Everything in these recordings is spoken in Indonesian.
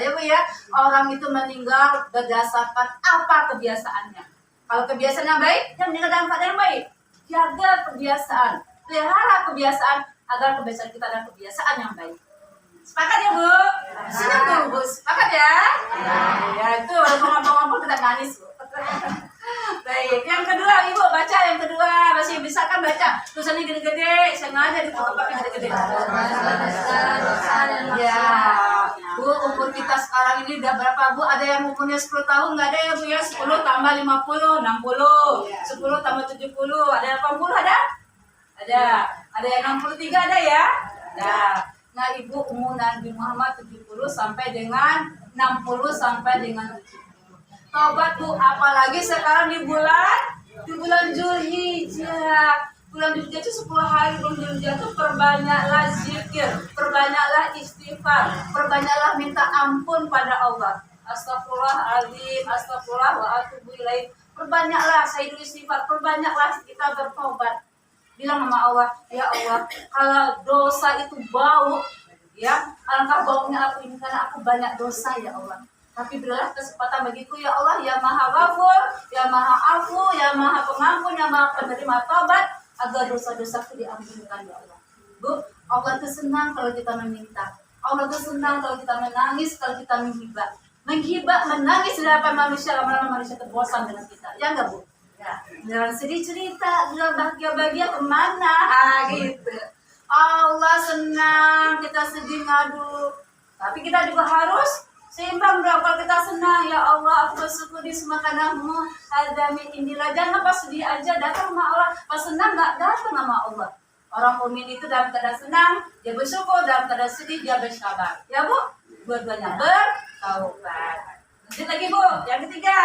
Ya Bu ya, orang itu meninggal berdasarkan apa kebiasaannya. Kalau kebiasaan yang baik, dia meninggal dalam keadaan yang baik. Jaga kebiasaan, pelihara kebiasaan agar kebiasaan kita adalah kebiasaan yang baik. Sepakat ya Bu? Sudah tuh Bu, sepakat ya? Ya itu ngomong-ngomong kita nangis Bu. Baik, yang kedua Ibu baca yang kedua, masih bisa kan baca tulisannya gede-gede, sengaja ditutup pakai gede-gede. Ya, Bu umur kita sekarang ini udah berapa Bu? Ada yang umurnya 10 tahun nggak ada ya Bu ya? 10 tambah 50, 60, 10 tambah 70, ada 80 ada? Ada yang 63 ada ya? Ada. Nah Ibu umur Nabi Muhammad 70 sampai dengan 60 sampai dengan 70. Tobat Bu, apalagi sekarang di bulan Zulhijjah. Bulan Zulhijjah itu 10 hari bulan Zulhijjah itu perbanyaklah zikir, perbanyaklah istighfar, perbanyaklah minta ampun pada Allah. Astagfirullahaladzim, astagfirullah wa atubu ilaih. Perbanyaklah saya istighfar, perbanyaklah kita bertobat. Bilang sama Allah, ya Allah, kalau dosa itu bau, ya, alangkah baunya aku ini karena aku banyak dosa ya Allah. Tapi berilah kesempatan bagiku ya Allah, ya Maha Ghafur, ya Maha Afu, ya Maha Pengampun, ya Maha Penerima Taubat, agar dosa-dosaku diampunkan ya Allah. Bu, Allah itu senang kalau kita meminta. Allah itu senang kalau kita menangis, kalau kita menghibah. Menghibah, menangis di hadapan manusia, lama-lama manusia terbosan dengan kita. Ya enggak Bu? Ya. Jangan sedih cerita, jangan bahagia-bahagia kemana? Gitu. Allah senang kita sedih ngadu. Tapi kita juga harus seimbang dong. Kalau kita senang, ya Allah aku bersyukur di semua karena-Mu. Adami inilah, jangan pas sedih aja datang sama Allah, pas senang nggak datang sama Allah. Orang mukmin itu dalam keadaan senang dia bersyukur, dalam keadaan sedih dia bersabar. Ya Bu, dua-duanya bertaubat. Lanjut lagi Bu, yang ketiga.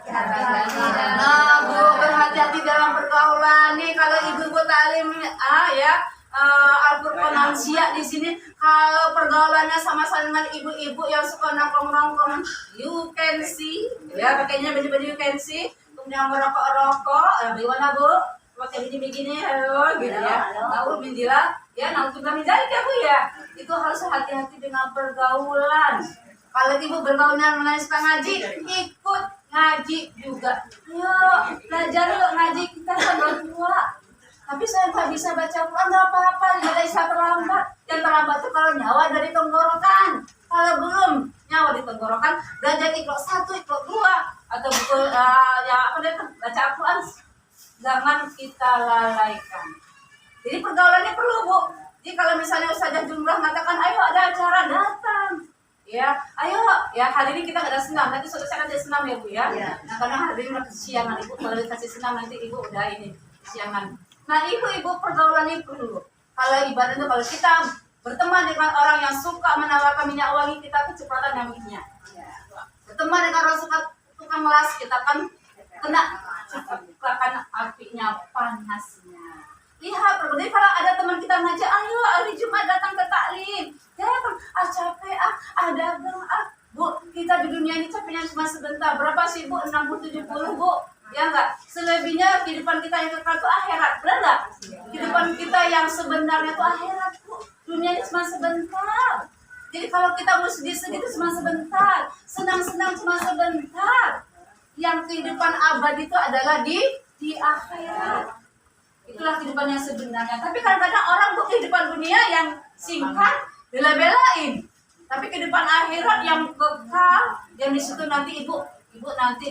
Nah Bu, berhati-hati dalam pergaulan nih. Kalau ibu-ibu taklim ya. Al-Qur'an Lansia di sini kalau pergaulannya sama-sama dengan ibu-ibu yang suka nongkrong-nongkrong, you can see ya, pakainya baju-baju you can see, kemudian merokok-rokok, bagaimana Bu? Pakai begini-begini, halo gitu ya. Tahu mindilah ya, naudzubillah min dzalik ya Bu ya. Itu harus hati-hati dengan pergaulan. Kalau ibu bergaulnya dengan suka ngaji, ikut ngaji juga. Yuk, belajar yuk ngaji, kita kan belum tua. Tapi saya nggak bisa baca Quran, nggak apa-apa, nggak ada istilah terlambat. Yang terlambat itu kalau nyawa dari tenggorokan. Kalau belum nyawa di tenggorokan, belajar Iqra 1, Iqra 2, atau buku baca Al-Quran, jangan kita lalaikan. Jadi pergaulannya perlu Bu. Jadi kalau misalnya Ustazah Jumrah mengatakan, ayo ada acara, datang. Ya, ayo ya hari ini kita nggak ada senam, nanti suatu saat ada senam ya Bu ya. Nah karena hari ini udah kesiangan Ibu, kalau dikasih senam nanti Ibu udah ini kesiangan. Nah ibu-ibu pergaulan itu dulu. Kalau ibarat itu kalau kita berteman dengan orang yang suka menawarkan minyak wangi, kita kecepatan yang minyak. Berteman dengan orang suka tukang las, kita kan kena karena apinya panasnya. Lihat, jadi kalau ada teman kita ngajak, ayo hari Jumat datang ke taklim. Datang, capek dagang Bu, kita di dunia ini capeknya cuma sebentar. Berapa sih Bu? 60-70 Bu. Ya enggak, selebihnya kehidupan kita yang kekal itu akhirat, benar enggak? Kehidupan kita yang sebenarnya itu akhirat Bu. Dunia ini cuma sebentar. Jadi kalau kita mau sedih-sedih itu cuma sebentar, senang-senang cuma sebentar. Yang kehidupan abadi itu adalah di akhirat. Itulah kehidupan yang sebenarnya. Tapi kadang-kadang orang tuh kehidupan dunia yang singkat bela-belain. Tapi kehidupan akhirat yang kekal, yang di situ nanti ibu nanti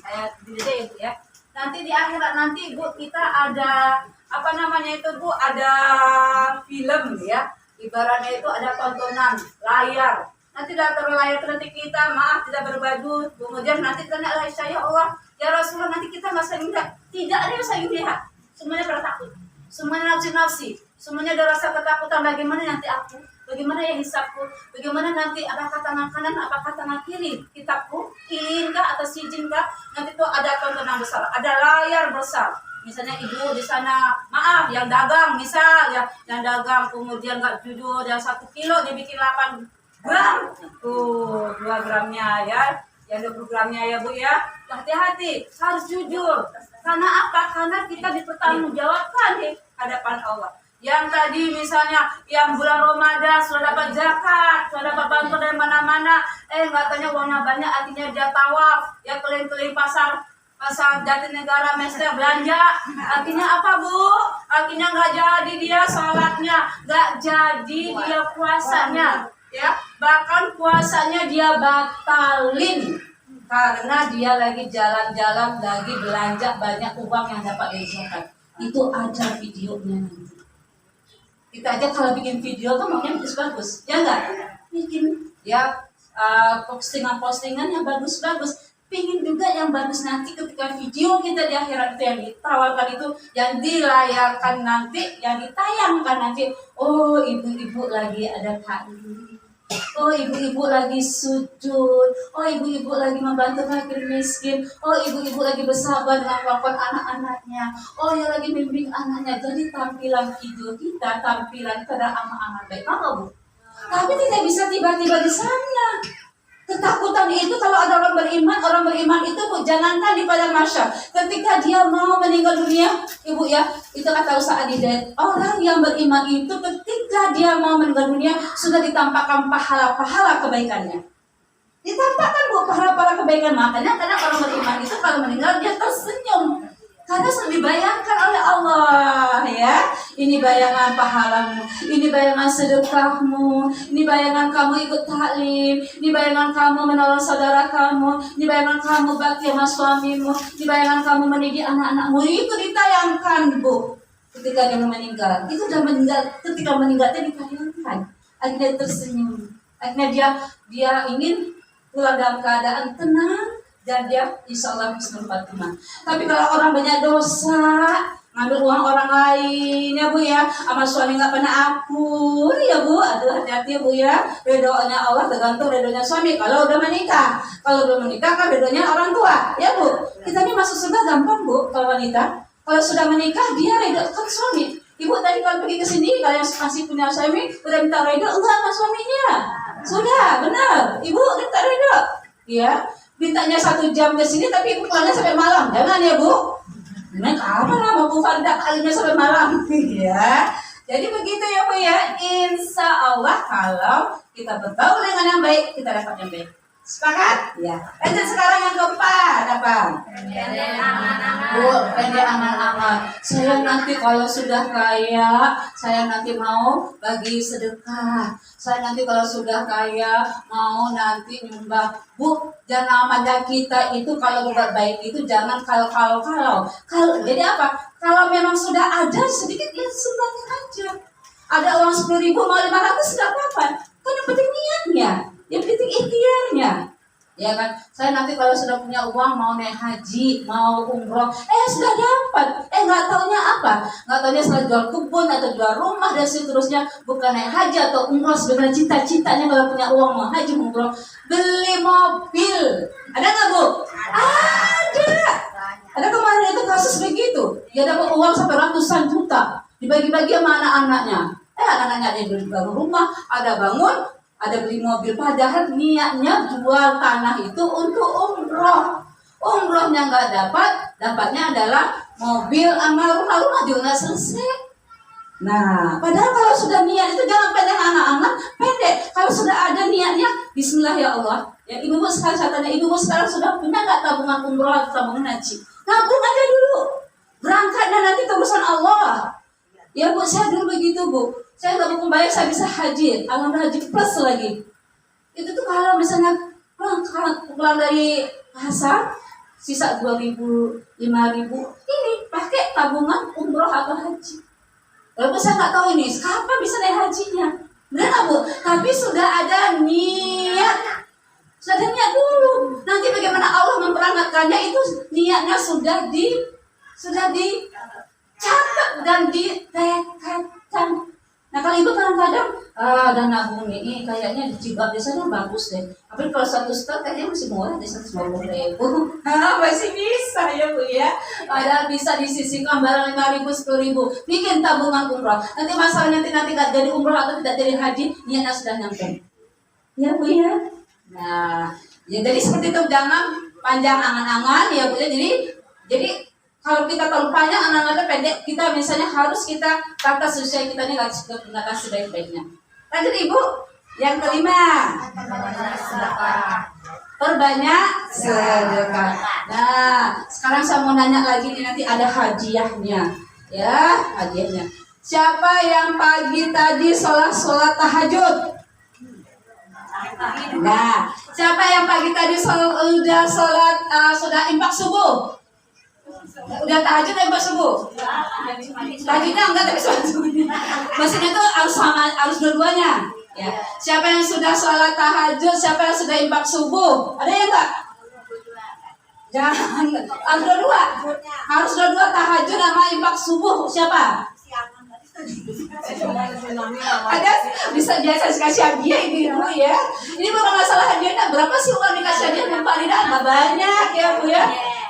saya Ibu ya. Nanti di akhirat nanti Ibu kita ada apa namanya itu Bu, ada film ya. Ibaratnya itu ada tontonan layar. Nanti datang layar nanti kita tidak berbaju, kemudian nanti tanya saya Allah, ya Rasulullah nanti kita nggak saling lihat. Tidak ada yang saling lihat. Semuanya pada takut. Semuanya nafsi-nafsi. Semuanya ada rasa ketakutan bagaimana nanti aku. Bagaimana yang hisapku? Bagaimana nanti apakah tangan kanan, apakah tangan kiri kitabku? Kah atau sijin kah? Nanti tuh ada tontonan besar, ada layar besar. Misalnya ibu di sana, yang dagang misal ya, yang dagang kemudian nggak jujur, yang 1 kilo dibikin 8 gram, tuh 2 gramnya ya, yang 20 gramnya ya Bu ya. Hati-hati, harus jujur. Karena apa? Karena kita dipertanggungjawabkan di hadapan Allah. Yang tadi misalnya yang bulan Ramadan sudah dapat zakat, sudah dapat bantuan dari mana-mana, nggak tanya uangnya banyak, artinya dia tawaf, ya keliling-keliling pasar Jatinegara, Mesir belanja, artinya apa Bu? Artinya nggak jadi dia sholatnya, nggak jadi dia puasanya, ya bahkan puasanya dia batalin karena dia lagi jalan-jalan, lagi belanja banyak uang yang dapat dari zakat. Itu ada videonya nanti. Kita aja kalau bikin video kan maunya bagus-bagus, ya enggak? Bikin ya postingan-postingan yang bagus-bagus. Pingin juga yang bagus nanti ketika video kita di akhirat itu yang ditawarkan itu, yang dilayarkan nanti, yang ditayangkan nanti. Oh, ibu-ibu lagi ada taklim. Oh, ibu-ibu lagi sujud. Oh, ibu-ibu lagi membantu fakir miskin. Oh, ibu-ibu lagi bersabar dengan kelakuan anak-anaknya. Oh, yang lagi membimbing anaknya. Jadi tampilan video kita, tampilan kita adalah amal-amal baik. Bu? Tapi tidak bisa tiba-tiba di sana. Ketakutan itu kalau ada orang beriman itu Bu, jangankan di padang mahsyar, ketika dia mau meninggal dunia, Ibu ya, itu kata Ustaz Adidat, orang yang beriman itu ketika dia mau meninggal dunia sudah ditampakkan pahala-pahala kebaikannya. Ditampakkan Bu pahala-pahala kebaikan, makanya karena orang beriman itu kalau meninggal dia tersenyum. Karena sudah dibayangkan oleh Allah ya. Ini bayangan pahalamu, ini bayangan sedekahmu, ini bayangan kamu ikut taklim, ini bayangan kamu menolong saudara kamu, ini bayangan kamu bakti sama suamimu, ini bayangan kamu mendidik anak-anakmu. Itu ditayangkan Bu ketika dia meninggal. Itu sudah meninggal, ketika meninggal dia ditayangkan. Akhirnya tersenyum. Akhirnya dia ingin pulang dalam keadaan tenang dan dia insya Allah bisa berkhatimah. Tapi kalau orang banyak dosa, ngambil uang orang lain ya Bu ya, sama suami nggak pernah ampun ya Bu, aduh hati-hati ya Bu ya. Redonya Allah tergantung redonya suami. Kalau udah menikah, kalau belum menikah kan redonya orang tua ya Bu. Kita ini masuk surga gampang Bu kalau wanita. Kalau sudah menikah dia redo kan suami. Ibu tadi kalau pergi ke sini, kalau yang masih punya suami udah minta redo enggak sama suaminya? Sudah benar, Ibu minta redo ya. Mintanya 1 jam ke sini tapi ibu pulangnya sampai malam. Jangan ya Bu. Nah, kapan lah Bu Farida kalinya sampai malam ya. Jadi begitu ya Bu ya. Insya Allah kalau kita bergaul dengan yang baik, kita dapat yang baik. Sepakat? Ya. Lanjut sekarang yang keempat apa? Bu, pendek angan-angan. Saya nanti kalau sudah kaya, saya nanti mau bagi sedekah. Saya nanti kalau sudah kaya mau nanti nyumbang. Bu, jangan namanya kita itu kalau berbuat baik itu jangan kalau. Jadi apa? Kalau memang sudah ada sedikit ya sumbangin aja. Ada uang 10.000 mau 500 tidak apa-apa. Kan yang penting niatnya. Yang penting ikhtiarnya, ya kan? Saya nanti kalau sudah punya uang mau naik haji, mau umroh, sudah dapat, nggak taunya apa? Nggak taunya setelah jual kebun atau jual rumah dan seterusnya, bukan naik haji atau umroh. Sebenarnya cita-citanya kalau punya uang mau haji, umroh, beli mobil. Ada nggak Bu? Ada. Ada kemarin itu kasus begitu. Dia dapat uang sampai ratusan juta, dibagi-bagi sama anak-anaknya. Anak-anaknya ada beli baru rumah, ada bangun, ada beli mobil, padahal niatnya jual tanah itu untuk umroh. Umrohnya nggak dapat, dapatnya adalah mobil sama rumah juga nggak selesai. Nah, padahal kalau sudah niat itu jangan pendek anak-anak, pendek. Kalau sudah ada niatnya, Bismillah ya Allah. Ya ibu-ibu sekarang, saya tanya, ibu-ibu sekarang sudah punya nggak tabungan umroh atau tabungan haji? Nabung aja dulu. Berangkatnya nanti tebusan Allah. Ya Bu, saya dulu begitu Bu. Saya nggak mau membayar, saya bisa haji, alhamdulillah haji plus lagi. Itu tuh kalau misalnya pulang dari pasar, sisa 2.000, 5.000, ini pakai tabungan umroh atau haji. Walaupun saya nggak tahu ini, kapan bisa naik hajinya, benar nggak Bu? Tapi sudah ada niat, sudah ada niat dulu. Nanti bagaimana Allah memperangkatkannya itu niatnya sudah dicatat dan ditekadkan. Nah kalau ibu kadang-kadang dan nabung ini kayaknya di Cibab di sana bagus deh. Tapi kalau 1 juta kayaknya masih murah di 150.000. Masih bisa ya Bu ya. Padahal bisa disisihkan barang 5.000, 10.000. Bikin tabungan umroh. Nanti masalahnya nanti nggak jadi umroh atau tidak jadi haji, niatnya sudah nyampe. Ya Bu ya. Nah, ya jadi seperti itu, jangan panjang angan-angan ya Bu ya. Jadi Kalau kita terlupanya anak-anaknya pendek, kita misalnya harus kita tata usia kita ini gunakan sebaik-baiknya. Lanjut Ibu, yang kelima, perbanyak sedekah. Nah, sekarang saya mau nanya lagi nih, nanti ada hadiahnya, ya hadiahnya. Siapa yang pagi tadi sholat tahajud? Nah, siapa yang pagi tadi sudah impak subuh? Udah tahajud impak subuh? Tahajudnya enggak, tapi sholat subuh. Maksudnya itu harus dua-duanya. Ya. Siapa yang sudah sholat tahajud? Siapa yang sudah impak subuh? Ada yang enggak? Jangan, harus dua-dua. Harus dua-dua, tahajud sama impak subuh. Siapa? Ada bisa biasa kasih hadiah ibu ya. Ini bukan masalah hadiahnya berapa sih uang dikasih hadiah Mbak Lina, nggak banyak ya Bu ya.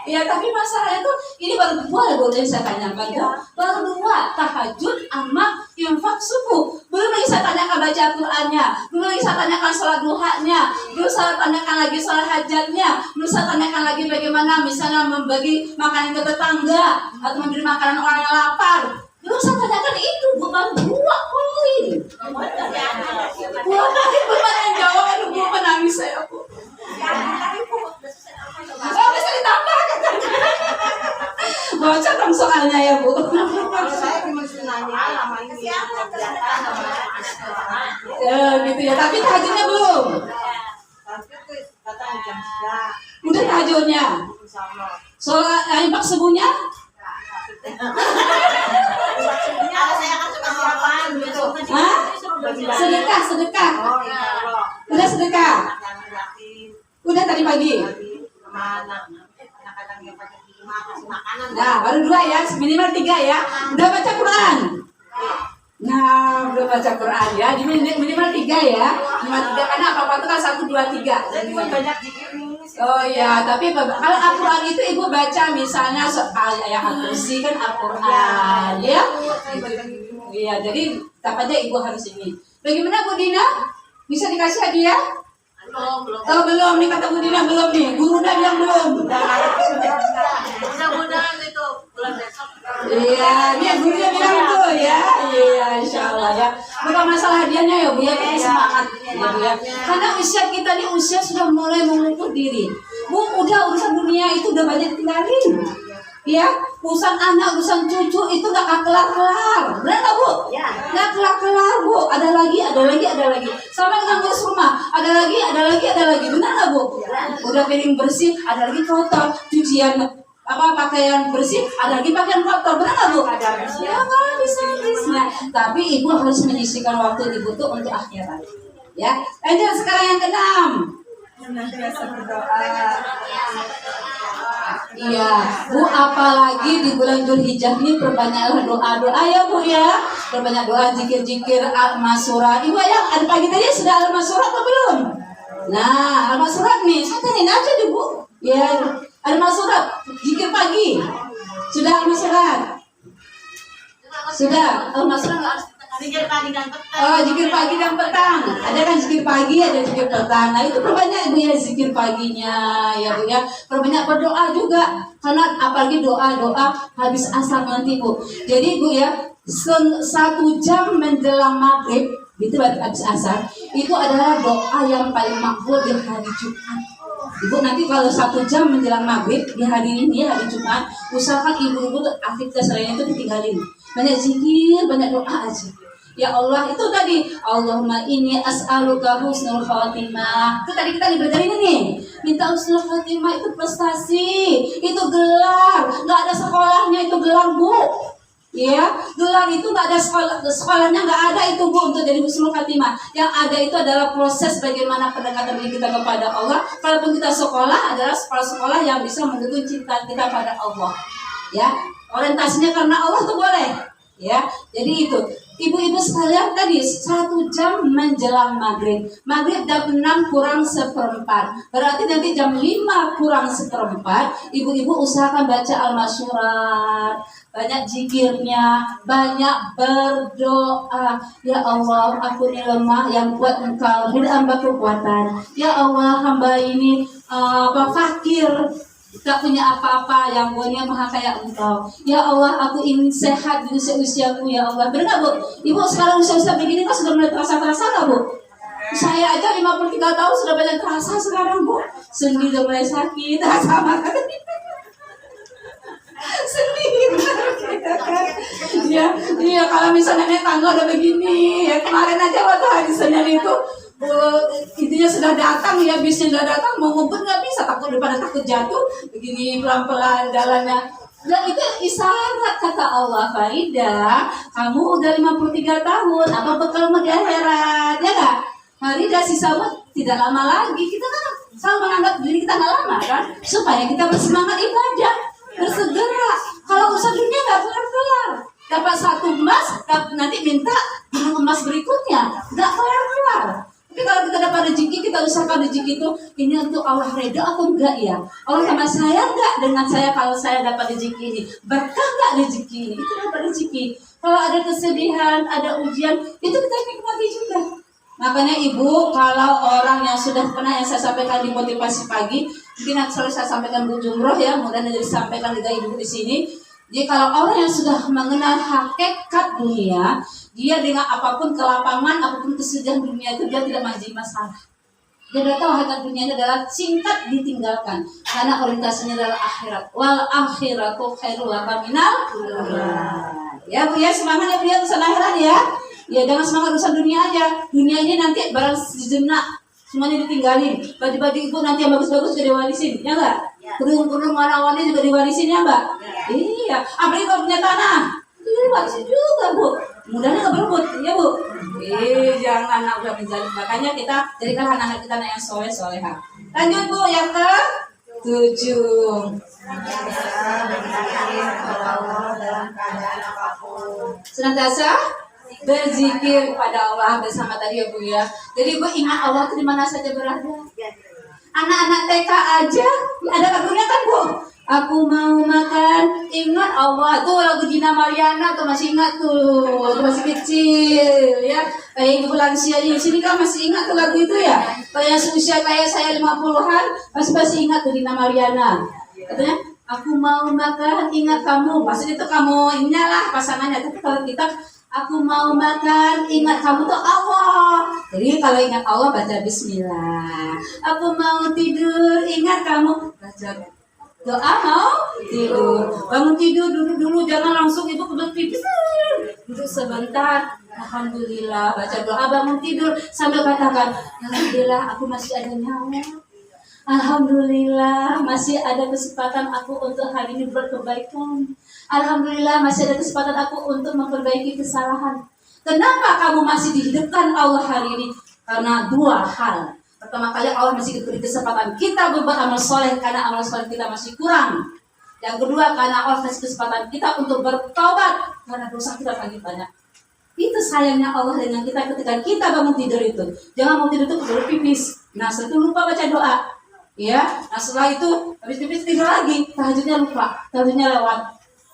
Ya tapi masalahnya tuh ini baru dua boleh saya tanyakan ya. Baru dua, tahajud sama infak subuh. Belum lagi saya tanyakan baca Qur'annya, belum lagi saya tanyakan sholat duhanya, belum saya tanyakan lagi sholat hajatnya, belum saya tanyakan lagi bagaimana misalnya membagi makanan ke tetangga atau memberi makanan orang yang lapar. Belum saya tanyakan itu, bukan dua poin. Dua poin bukan yang jawab, aduh Bu menangis saya Bu. Oh bisa ditambahkan. Baca dong soalnya ya Bu. Saya cuma nanya nama ini Gitu ya, tapi tahajudnya belum. Kata jam 3. Udah tahajudnya. Sholat impak subuhnya? Saya akan coba siapaan gitu. Hah? Sedekah. Udah sedekah. Udah tadi pagi. Nah, baru dua ya, minimal 3 ya. Udah baca Quran. Nah, udah baca Quran ya. Di minimal 3 ya. Minimal 3 karena apa-apa itu kan 1, 2, 3. Banyak zikir nih. Oh ya, tapi kalau Al-Quran itu ibu baca misalnya ayat Al-Kursi kan Al-Quran ya. Iya, jadi apa aja ibu harus ini. Bagaimana Bu Dina? Bisa dikasih hadiah? Belum. Oh belum nih kata Bu Dina, belum nih. Guru udah bilang belum. Mudah-mudahan itu bulan besok. Iya, dia gurunya bilang itu ya. Iya, insya Allah ya. Bukan masalah hadiahnya ya Bu ya, tapi semangat ya Bu ya. Karena usia kita nih usia sudah mulai mengukur diri. Bu, udah urusan dunia itu udah banyak tinggalin. Ya, urusan anak, urusan cucu itu nggak kelar-kelar. Benar nggak Bu? Ya. Nggak kelar-kelar Bu. Ada lagi. Sama dengan ngurus rumah. Ada lagi. Benar nggak Bu? Udah piring bersih, ada lagi kotor. Cucian pakaian bersih, ada lagi pakaian kotor. Benar nggak Bu? Ya nggak bisa. Nah, tapi ibu harus menyisihkan waktu ibu tuh untuk akhirat. Ya, lanjut sekarang yang ke-6. Iya, Bu, apalagi di bulan Dzulhijjah ini perbanyaklah doa-doa ya Bu ya. Perbanyak doa, zikir-zikir, al-masurah. Ibu yang ada pagi tadi sudah al-masurah atau belum? Nah, al-masurah nih, saya tanyain aja deh Bu. Ya, al-masurah, zikir pagi. Sudah al-masurah? Sudah, al-masurah nggak harus Zikir pagi dan petang. oh, zikir pagi dan petang. Ada kan zikir pagi, ada zikir petang. Nah, itu perbanyak Bu ya zikir paginya ya Bu ya. Perbanyak berdoa juga. Karena apalagi doa-doa habis asar nanti Bu. Jadi Bu ya, 1 jam menjelang maghrib itu habis asar, itu adalah doa yang paling makbul di hari Jumat. Ibu nanti kalau 1 jam menjelang maghrib di hari ini, hari Jumat, usahakan ibu-ibu aktivitas lainnya itu ditinggalin. Banyak zikir, banyak doa aja. Ya Allah, itu tadi Allahumma inni as'aluka husnul khatimah. Itu tadi kita belajar ini nih. Minta husnul khatimah itu prestasi, itu gelar. Nggak ada sekolahnya itu gelar Bu. Ya, gelar itu nggak ada sekolahnya nggak ada itu Bu untuk jadi husnul khatimah. Yang ada itu adalah proses bagaimana pendekatan diri kita kepada Allah. Kalaupun kita sekolah adalah sekolah yang bisa mendukung cinta kita pada Allah. Ya, orientasinya karena Allah tuh boleh. Ya, jadi itu. Ibu-ibu sekalian tadi 1 jam menjelang maghrib. Maghrib jam 6 kurang 1/4. Berarti nanti jam 5 kurang 1/4. Ibu-ibu usahakan baca al-masyurat. Banyak zikirnya, banyak berdoa. Ya Allah, aku ini lemah, yang kuat Engkau, beri hamba kekuatan. Ya Allah, hamba ini fakir. gak punya apa-apa, yang punya maha kaya Engkau. Ya Allah, aku ingin sehat di usia-usiaku ya Allah. Benar Bu? Ibu sekarang usia-usia begini kan sudah mulai terasa-terasa gak Bu? Saya aja 53 tahun sudah banyak terasa sekarang Bu. Sendi udah mulai sakit, sama sendi ya, iya kalau misalnya tangga udah begini ya, kemarin aja waktu hari Senin itu intinya sudah datang ya, bisnya sudah datang, mau ngumpul nggak bisa, takut daripada takut jatuh begini pelan-pelan jalannya. Dan itu isyarat kata Allah, Farida, kamu udah 53 tahun, apa bekalmu di akhirat, ya nggak? Farida, sisamu tidak lama lagi. Kita kan selalu menganggap diri kita nggak lama kan, supaya kita bersemangat ibadah, bersegera. Kalau usaha dunia nggak kelar-kelar, dapat 1 emas, nanti minta gunung emas berikutnya, nggak kelar-kelar. Tapi kalau kita dapat rezeki, kita usahakan rezeki itu, ini untuk Allah reda atau enggak ya? Allah sama saya enggak dengan saya kalau saya dapat rezeki ini? Berkah enggak rezeki ini? Itu dapat rezeki. Kalau ada kesedihan, ada ujian, itu kita nikmati juga. Makanya Ibu, kalau orang yang sudah pernah yang saya sampaikan di motivasi pagi, mungkin selalu saya sampaikan Bu Jumroh ya, mudah jadi sampaikan juga Ibu di sini. Jadi kalau orang yang sudah mengenal hakikat dunia, dia dengan apapun kelapangan, apapun kesedihan dunia itu dia tidak menjadi masalah. Dia sudah tahu hakikat dunia itu adalah singkat ditinggalkan, karena orientasinya adalah akhirat. Wal akhiratu khairul laka minal ula. Ya Bu ya, semangat ya Bu ya, urusan akhirat ya. Ya jangan semangat urusan dunia aja. Dunia ini nanti barang sejenak, semuanya ditinggalin. Baju-baju Ibu nanti yang bagus-bagus juga diwarisin, ya enggak? Kerudung-kerudung warna-warni juga diwarisin ya Mbak? Iya, apalagi kalau punya tanah, itu diwarisin juga Bu. Mudahnya nggak berebut, ya Bu? Jangan anak udah menjadi. Makanya kita jadikan anak-anak kita yang soleh-soleha. Lanjut Bu, yang ke 7. Senantiasa berzikir kepada Allah bersama tadi ya Bu ya. Jadi Bu ingat Allah itu di mana saja berada. Anak-anak TK aja ada lagunya kan Bu? Aku mau makan, ingat Allah. Tuh lagu Dina Mariana tuh masih ingat tuh, masih kecil ya. Kayak ibu lansia di sini kan masih ingat tuh lagu itu ya. Kayak usia kayak saya 50-an masih ingat tuh Dina Mariana. Katanya aku mau makan, ingat kamu. Maksudnya itu kamu inilah pasangannya. Tapi kalau kita aku mau makan, ingat kamu tuh Allah. Jadi kalau ingat Allah baca Bismillah. Aku mau tidur, ingat kamu, baca doa mau tidur. Bangun tidur dulu, jangan langsung Ibu kebelet pipis. Duduk sebentar. Alhamdulillah, baca doa bangun tidur sambil katakan, alhamdulillah aku masih ada nyawa. Alhamdulillah masih ada kesempatan aku untuk hari ini berkebaikan. Alhamdulillah masih ada kesempatan aku untuk memperbaiki kesalahan. Kenapa kamu masih dihidupkan Allah hari ini? Karena 2 hal. Pertama kali Allah masih diberi kesempatan kita berbuat amal soleh karena amal soleh kita masih kurang. Yang kedua karena Allah kasih kesempatan kita untuk bertobat karena dosa kita lagi banyak. Itu sayangnya Allah dengan kita ketika kita bangun tidur itu. Jangan bangun tidur itu baru pipis. Nah setelah itu lupa baca doa. Ya, nah setelah itu habis pipis tidur lagi. Tahajudnya lupa, tahajudnya lewat.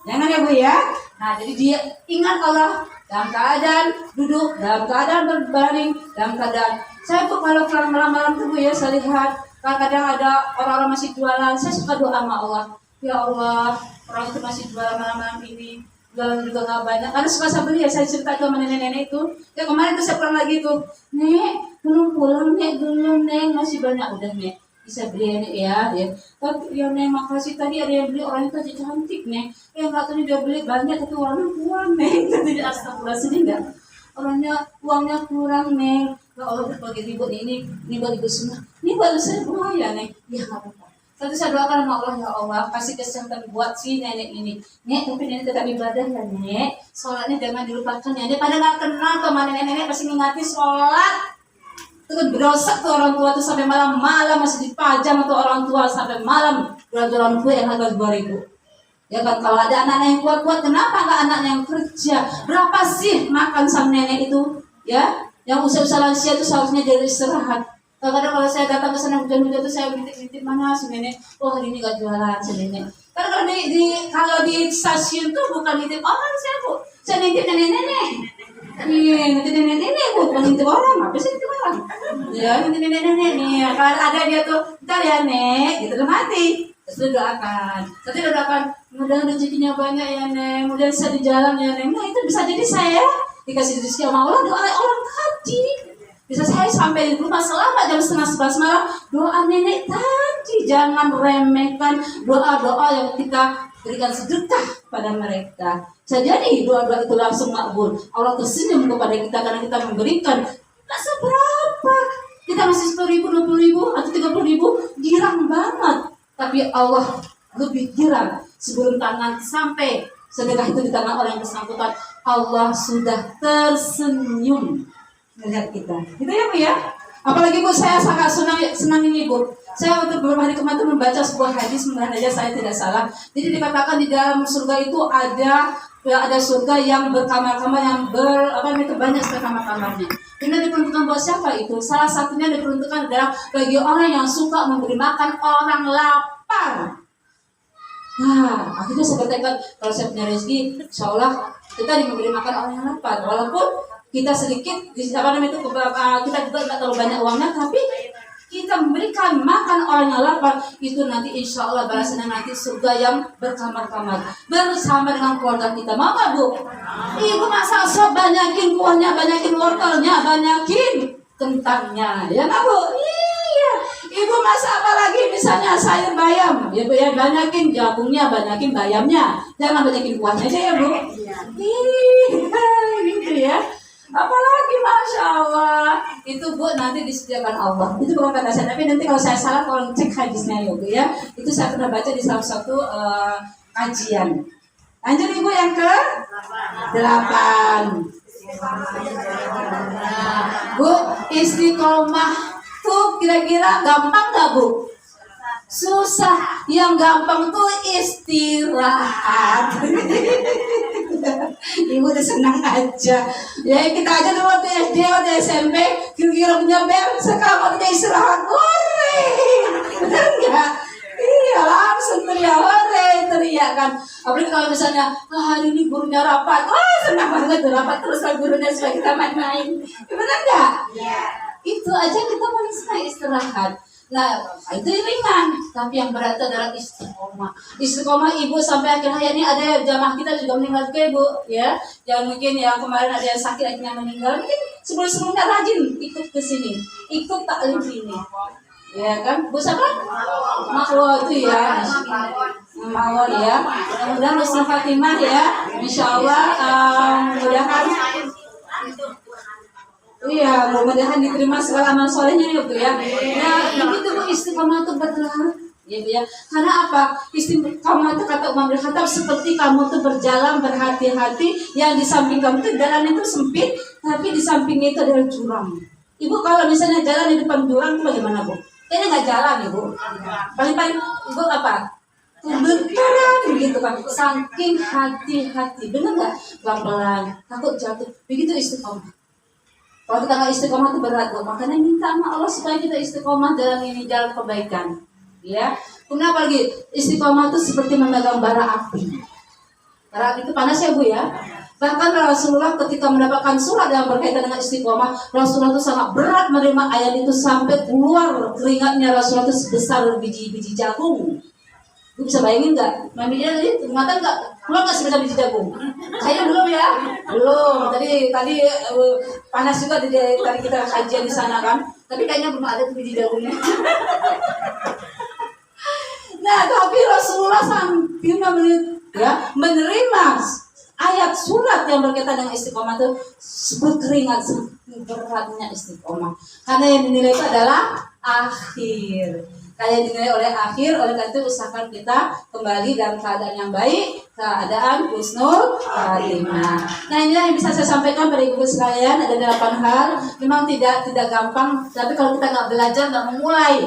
Jangan ya Bu ya. Nah jadi dia ingat Allah dalam keadaan duduk, dalam keadaan berbaring, dalam keadaan. Saya tuh kalau pulang malam-malam tuh Bu ya, saya lihat kadang ada orang-orang masih jualan. Saya suka doa sama Allah. Ya Allah, orang itu masih jualan malam-malam ini. Jualan juga nggak banyak. Karena suka saya beli ya, saya cerita ke nenek-nenek itu. Ya kemarin tuh saya pulang lagi tuh. Nek, belum pulang Nek, belum Nek, masih banyak. Udah Nek, bisa beli Nek ya. Tapi ya Nek, makasih tadi ada yang beli, orang itu aja cantik Nek. Yang katanya dia beli banyak, tapi uangnya kurang Nek. Katanya astagfirullah, sedih nggak? Uangnya kurang Nek. Ya Allah berbagi ribut ini buat ibu semua. Ini buat saya ya Nek. Ya nggak apa-apa. Tapi saya doakan sama Allah, ya Allah kasih kesehatan buat si nenek ini. Nek, tapi nenek tetap ibadah ya Nek. Sholatnya jangan dilupakan ya Nek. Pada nggak kenal sama nenek-nenek pasti ngingati sholat. Itu kan berosak tuh orang tua tuh sampai malam-malam masih dipajang tuh orang tua sampai malam. Jualan kue yang harga 2.000. Ya kan kalau ada anak-anak yang kuat-kuat, kenapa nggak anaknya yang kerja? Berapa sih makan sang nenek itu? Ya, yang usia-usia lansia itu seharusnya jadi istirahat. Kadang-kadang kalau saya datang ke sana hujan-hujan itu saya bintik-bintik mana si nenek. Oh hari ini gak jualan si nenek. Karena kalau di stasiun tuh bukan nitip orang saya Bu. Saya nitip nenek-nenek. Iya, nitip nenek-nenek Bu, bukan nitip orang. Apa sih nitip orang? Ya nitip nenek-nenek nih. Kalau ada dia tuh, bentar ya Nek, gitu udah mati. Terus doakan. Nanti doakan, mudah rezekinya banyak ya Neng, mudah bisa di jalan ya Neng. Nah itu bisa jadi saya dikasih rezeki sama Allah, doa orang tadi. Bisa saya sampai di rumah selama jam 10:30 malam, doa nenek tadi. Jangan remehkan doa-doa yang kita berikan sedekah pada mereka. Bisa jadi doa-doa itu langsung makbul. Allah tersenyum kepada kita karena kita memberikan tak seberapa. Kita masih 10.000, 20.000, atau 30.000, girang banget. Tapi Allah lebih girang sebelum tangan sampai sedekah itu di tangan orang yang bersangkutan. Allah sudah tersenyum melihat kita. Gitu ya Bu ya. Apalagi Bu, saya sangat senang ini Bu. Saya waktu beberapa hari kemarin membaca sebuah hadis, mudah-mudahan aja saya tidak salah. Jadi dikatakan di dalam surga itu ada surga yang berkamar-kamar yang banyak sekali kamar-kamarnya. Ini diperuntukkan buat siapa itu? Salah satunya diperuntukkan adalah bagi orang yang suka memberi makan orang lapar. Nah, akhirnya saya katakan kalau saya punya rezeki, insya Allah kita memberi makan orang yang lapar. Walaupun kita sedikit, kita juga nggak terlalu banyak uangnya, tapi kita memberikan makan orang yang lapar, itu nanti insya Allah balasannya nanti surga yang berkamar-kamar bersama dengan keluarga kita. Mau nggak Bu? Ibu masak sop, banyakin kuahnya, banyakin wortelnya, banyakin kentangnya, ya nggak Bu? Iya. Ibu masak apa lagi? Misalnya sayur bayam, ya Bu ya, banyakin jagungnya, banyakin bayamnya, jangan banyakin kuahnya aja ya Bu. Iya, gitu ya. Apalagi Masya Allah itu Bu nanti disediakan Allah. Itu bukan kata saya, tapi nanti kalau saya salah tolong cek hadisnya ya Bu ya. Itu saya pernah baca di salah satu kajian. Lanjut Ibu yang ke 8. Bu, istiqomah tuh kira-kira gampang gak Bu? Susah. Yang gampang tuh istirahat. Ibu udah senang aja. Ya kita aja dulu waktu SD, waktu SMP, kira-kira punya bel, sekarang waktu istirahat, hore, bener nggak? Iya langsung teriak, hore, teriak kan. Apalagi kalau misalnya, hari ini gurunya rapat, wah senang banget tuh rapat terus kalau gurunya supaya kita main-main, bener nggak? Iya. Itu aja kita paling senang istirahat. Nah, itu ringan, tapi yang berat adalah istiqomah. Istiqomah Ibu sampai akhir hayat ini ada jamaah kita juga meninggal juga Ibu, ya. Yang mungkin ya kemarin ada yang sakit akhirnya meninggal, mungkin sebelum-sebelumnya rajin ikut ke sini, ikut taklim ini. Ya kan? Bu siapa? Makwa itu ya. Mawon ya. Mudah-mudahan Husnul Fatimah ya. Insyaallah mudah-mudahan iya, mudah-mudahan diterima segala amal solehnya ya Bu ya. Nah, begitu Bu istiqomah itu berlalu, ya Bu ya. Karena apa? Istiqomah itu kata Umar bin Khattab seperti kamu tuh berjalan berhati-hati, yang di samping kamu tuh jalan itu sempit, tapi di sampingnya itu adalah jurang. Ibu kalau misalnya jalan di depan jurang itu bagaimana Bu? Kayaknya nggak jalan Ibu. Paling-paling Ibu apa? Berjalan begitu kan, saking hati-hati, benar nggak? Pelan-pelan, takut jatuh. Begitu istiqomah. Kalau kita nggak istiqomah itu berat loh. Makanya minta sama Allah supaya kita istiqomah dalam ini jalan kebaikan. Ya. Kenapa lagi? Istiqomah itu seperti memegang bara api. Bara api itu panas ya Bu ya. Bahkan Rasulullah ketika mendapatkan surat yang berkaitan dengan istiqomah, Rasulullah itu sangat berat menerima ayat itu sampai keluar keringatnya Rasulullah itu sebesar biji-biji jagung. Lu bisa bayangin nggak? Maminya tadi ingatan nggak? Keluar nggak sebesar biji jagung? Kayaknya belum ya? Belum. Tadi panas juga tadi kita kajian di sana kan. Tapi kayaknya belum ada tuh biji jagungnya. Nah, tapi Rasulullah sambil menerima ayat surat yang berkaitan dengan istiqomah itu berkeringat beratnya istiqomah. Karena yang dinilai itu adalah akhir. Kayak dinilai oleh akhir, oleh karena itu usahakan kita kembali dalam keadaan yang baik, keadaan husnul khatimah. Nah inilah yang bisa saya sampaikan pada ibu sekalian. Ada 8 hal, memang tidak gampang, tapi kalau kita nggak belajar, nggak memulai,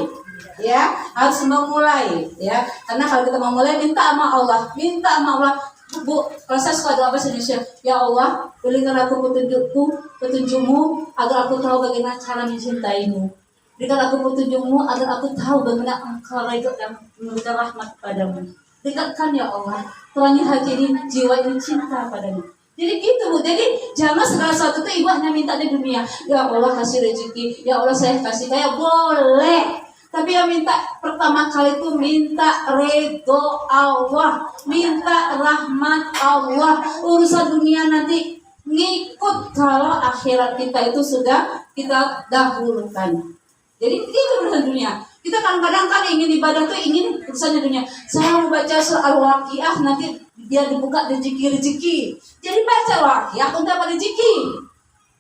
ya harus memulai, ya. Karena kalau kita memulai, minta sama Allah. Bu, kalau saya suka doa bahasa Indonesia, ya Allah, berikan aku petunjukmu agar aku tahu bagaimana cara mencintaimu. Berikan aku petunjukmu agar aku tahu bagaimana Engkau yang memberikan rahmat padamu. Dekatkan ya Allah, terangi hati ini, jiwa ini cinta padamu. Jadi gitu Bu, jadi jangan segala sesuatu itu ibu hanya minta di dunia. Ya Allah kasih rezeki, ya Allah saya kasih kaya, boleh. Tapi yang minta pertama kali itu minta ridho Allah, minta rahmat Allah. Urusan dunia nanti ngikut kalau akhirat kita itu sudah kita dahulukan. Jadi itu urusan dunia. Kita kadang-kadang kan ingin ibadah tuh ingin urusannya dunia. Saya mau baca surah Al-Waqiah nanti dia dibuka rezeki. Jadi baca Waqiah untuk apa rezeki?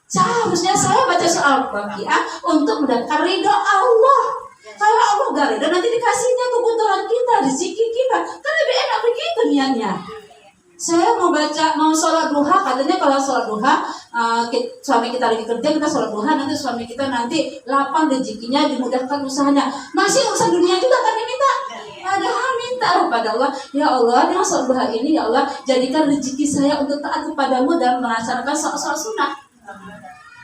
Seharusnya saya baca surah Al-Waqiah untuk mendapatkan ridho Allah. Kalau Allah gak ridho nanti dikasihnya kebutuhan kita, rezeki kita. Kan lebih enak begitu niatnya. Saya mau sholat duha, katanya kalau sholat duha, suami kita lagi kerja, kita sholat duha, nanti suami kita nanti lapang rezekinya, dimudahkan usahanya. Masih urusan dunia juga kan diminta. Padahal minta kepada Allah, ya Allah, dengan sholat duha ini, ya Allah, jadikan rezeki saya untuk taat kepadamu dan melaksanakan sholat sunnah.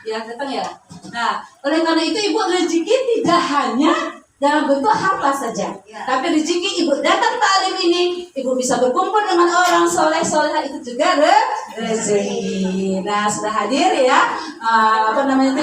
Ya, datang ya. Nah, oleh karena itu ibu rezeki tidak hanya dalam bentuk harta saja, tapi rezeki ibu datang taklim ini, ibu bisa berkumpul dengan orang soleh-soleha, itu juga rezeki. Nah, sudah hadir ya, apa namanya itu